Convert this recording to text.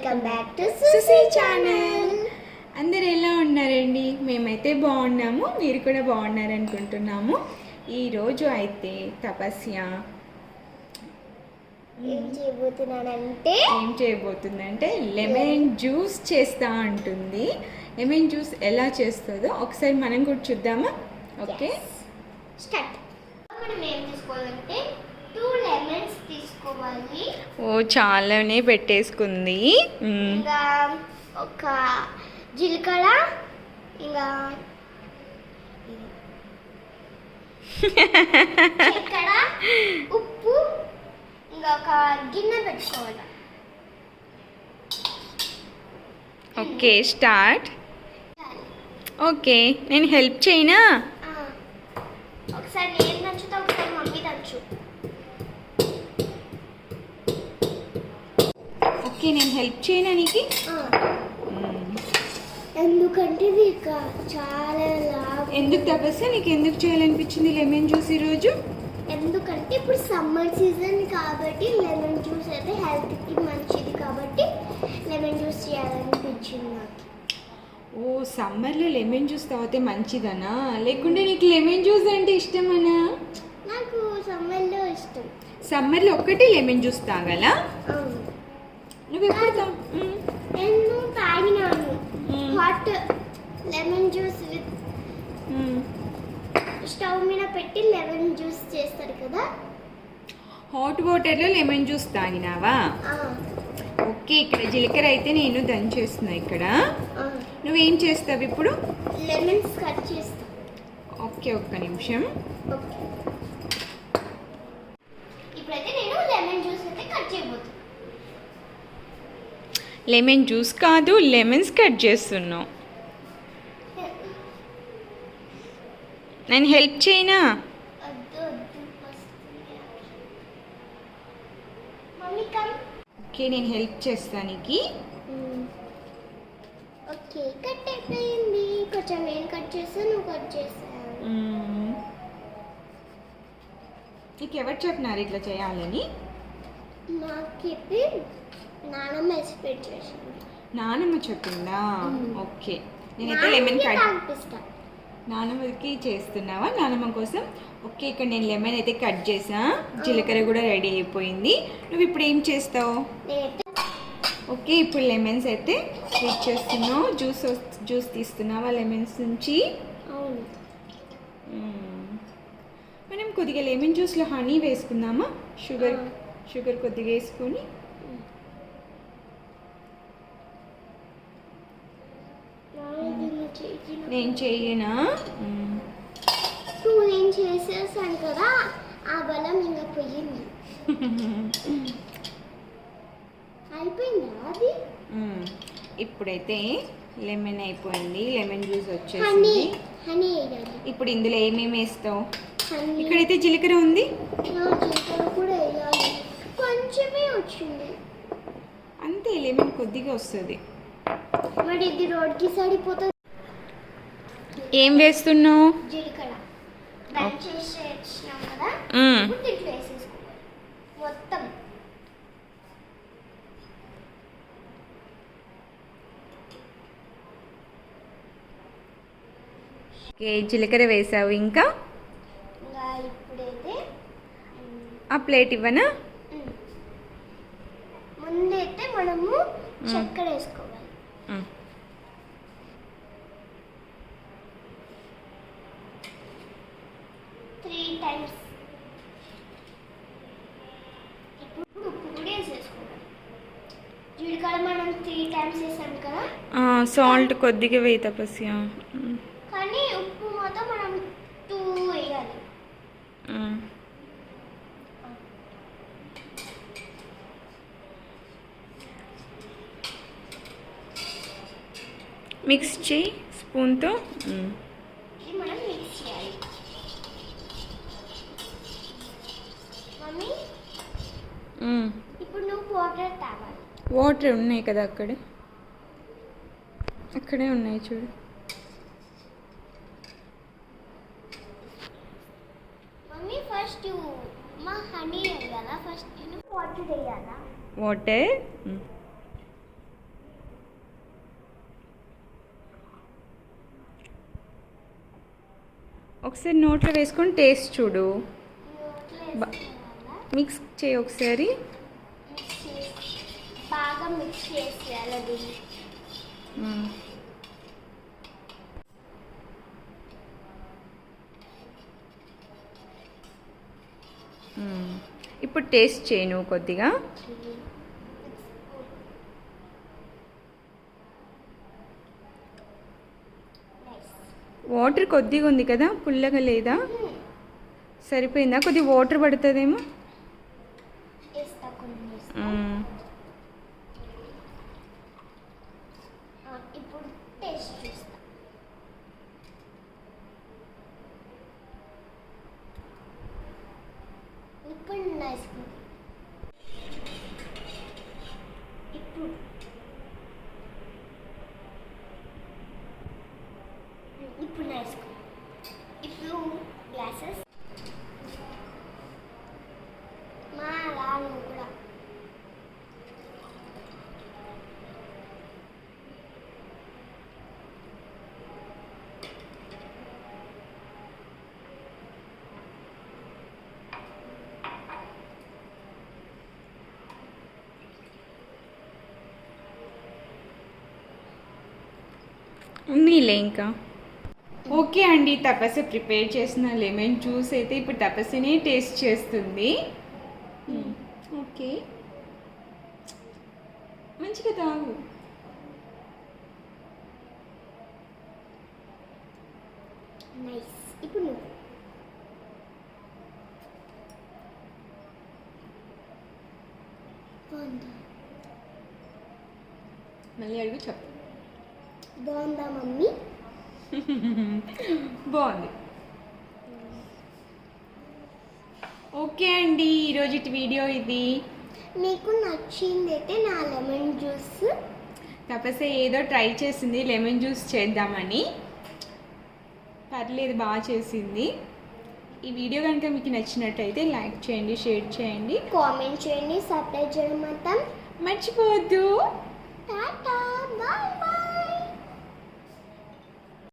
Welcome back to Susi channel. అందరు ఎలా ఉన్నారండి? మేమైతే బాగున్నాము, మీరు కూడా బాగున్నారు అనుకుంటున్నాము. ఈరోజు అయితే తపస్య ఏం చేయబోతుందంటే లెమన్ జ్యూస్ చేస్తా అంటుంది. లెమన్ జ్యూస్ ఎలా చేస్తుందో ఒకసారి మనం కూడా చూద్దామా? Okay, start. మనం ఏం తీసుకోవాలంటే 2 లెమన్స్ తీసుకోవాలి. ఓ చాలానే పెట్టేసుకుంది. ఇంకా ఒక జీలకర్ర, ఇంకా చక్కెర, ఉప్పు, ఇంకా ఒక గిన్నె పెట్టుకోవాలి. Okay start. ఓకే, నేను హెల్ప్ చేయనా? ఒకసారి నేను దంచుతా, ఒకసారి మమ్మీ దంచు. ఓకే, నేను హెల్ప్ చేయనా నీకు? ఎందుకంటే ఇది చాలా ఎందుకు తపస్య నీకు ఎందుకు చేయాలనిపించింది లెమన్ జ్యూస్ ఈరోజు? ఎందుకంటే ఇప్పుడు సమ్మర్ సీజన్ కాబట్టి లెమన్ జ్యూస్ అయితే హెల్త్కి మంచిది కాబట్టి లెమన్ జ్యూస్ చేయాలనిపించింది నాకు. ఓ సమ్మర్లో లెమన్ జ్యూస్ తాగితే మంచిదనా, లేకుంటే నీకు లెమన్ జ్యూస్ అంటే ఇష్టమనా? నాకు సమ్మర్లో ఇష్టం. సమ్మర్లో ఒక్కటే లెమన్ జ్యూస్ తాగాలా? నువ్వు ఎప్పుడు నేను తాగినాను hot lemon juice with stove మీద పెట్టి లెమన్ జ్యూస్ చేస్తారు కదా, హాట్ వాటర్లో లెమన్ జ్యూస్ తాగినావా? ఓకే, ఇక్కడ జీలకర్ర అయితే నేను దంచేస్తున్నా. ఇక్కడ నువ్వేం చేస్తావు ఇప్పుడు? లెమన్స్ కట్ చేస్తా. ఓకే, ఒక్క నిమిషం. ఇప్పుడైతే నేను లెమన్ జ్యూస్ అయితే కట్ చేయబోతున్నా. లెమన్ జ్యూస్ కాదు, లెమన్స్ కట్ చేస్తున్నావు. నేను హెల్ప్ చేయనా? ఓకే, నేను హెల్ప్ చేస్తాను నీకు. ఓకే, కట్ అయిపోయింది. కొంచెం నేను కట్ చేస్తాను, నువ్వు కట్ చేస్తాను. నీకు ఎవరు చెప్పినారు ఇట్లా చేయాలని? నాకైతే నానమ్మ ఎక్స్పెక్ట్ చేసింది. నానమ్మ చెప్పిందా? ఓకే, నేనైతే లెమన్ కట్ నానమ్మకి చేస్తున్నావా? నానమ్మ కోసం. ఓకే, ఇక్కడ నేను లెమన్ అయితే కట్ చేసా, జీలకర్ర కూడా రెడీ అయిపోయింది. నువ్వు ఇప్పుడు ఏం చేస్తావు? ఓకే, ఇప్పుడు లెమన్స్ అయితే స్వీట్ చేస్తున్నావు. జ్యూస్ తీస్తున్నావా లెమన్స్ నుంచి? మనం కొద్దిగా లెమన్ జ్యూస్లో హనీ వేసుకుందామా? షుగర్ కొద్దిగా వేసుకొని. నేను చెయ్యనా? నేను చేసేసాను కదా, ఆ బలం ఇంకా పోయింది. అయిపోయిందా అది? ఇప్పుడైతే లెమన్ అయిపోయింది, లెమన్ జ్యూస్ వచ్చేసింది. హనీ వేయాలి. ఇప్పుడు ఇందులో ఏమేమి వేస్తావు? ఇక్కడైతే జీలకర్ర ఉంది, జీలకర్ర కూడా వేయాలి. కొంచెమే వచ్చింది అంతే, లెమన్ కొద్దిగా వస్తుంది. మరి ఇది రోడ్కి సరిపోతుంది. ఏం వేస్తున్నావు? జీలకర్ర దంచేసినాం కదా, దీంట్లో వేసేసుకోవాలి మొత్తం. జీలకర్ర వేసావు. ఇంకా ఇప్పుడైతే ఆ ప్లేట్ ఇవ్వనా? ముందైతే మనము చక్కెర వేసుకోవాలి. 3 times. ఇప్పుడు ఉప్పు కూడా వేసేసుకోవాలి. జీలకర్ర మనం 3 times వేసాం కదా, సాల్ట్ కొద్దిగా వేయి తపస్య. కానీ ఉప్పు మాత్రం మనం 2 వేయాలి. మిక్స్ చేయి స్పూన్తో. ఇది మనం మిక్స్ చేయాలి. మమ్మీ, ఇప్పుడు నువ్వు వాటర్ తాగాలి. వాటర్ ఉన్నాయి కదా అక్కడే ఉన్నాయి చూడు. మమ్మీ ఫస్ట్ మా హనీ వేయాలా? ఫస్ట్ నేను వాటర్ వేయాలా? వాటర్ ఒకసారి నోట్లో వేసుకొని టేస్ట్ చూడు. నోట్లో బ- వేసుకోవాలా? మిక్స్ చేయి ఒకసారి. మిక్స్ చేసి బాగా మిక్స్ చేసేయాలి దీన్ని. మ్మ్. మ్మ్. ఇప్పుడు టేస్ట్ చేయి నువ్వు కొద్దిగా. వాటర్ కొద్దిగా ఉంది కదా, పుల్లగా లేదా? సరిపోయిందా? కొద్ది వాటర్ పడుతుందేమో. వేస్తా కొన్ని వేస్తా. మ్మ్. ఇప్పుడు టేస్ట్ చూస్తా. ఇప్పుడు నైస్ ఇప్పుడు ఇప్పుడు నైస్ ఇప్పుడు గ్లాసెస్ మా రాను కూడా ఉన్నీలే ఇంకా. ఓకే అండి, తపస్సు ప్రిపేర్ చేసిన లెమన్ జ్యూస్ అయితే ఇప్పుడు తపస్సుని టేస్ట్ చేస్తుంది. ఓకే, మంచిగా తాగు. నైస్. ఇప్పుడు నువ్వు బాగుందా? మళ్ళీ అడుగు చెప్పు. బాగుందా మమ్మీ? బాగుంది. ఓకే అండి, ఈరోజు వీడియో ఇది. మీకు నచ్చిందైతే నా లెమన్ జ్యూస్ తపస్సు ఏదో ట్రై చేసింది లెమన్ జ్యూస్ చేద్దామని. పర్లేదు, బాగా చేసింది. ఈ వీడియో కనుక మీకు నచ్చినట్టయితే లైక్ చేయండి, షేర్ చేయండి, కామెంట్ చేయండి, సబ్స్క్రైబ్ చేయడం మాత్రం మర్చిపోవద్దు. Tata bye bye.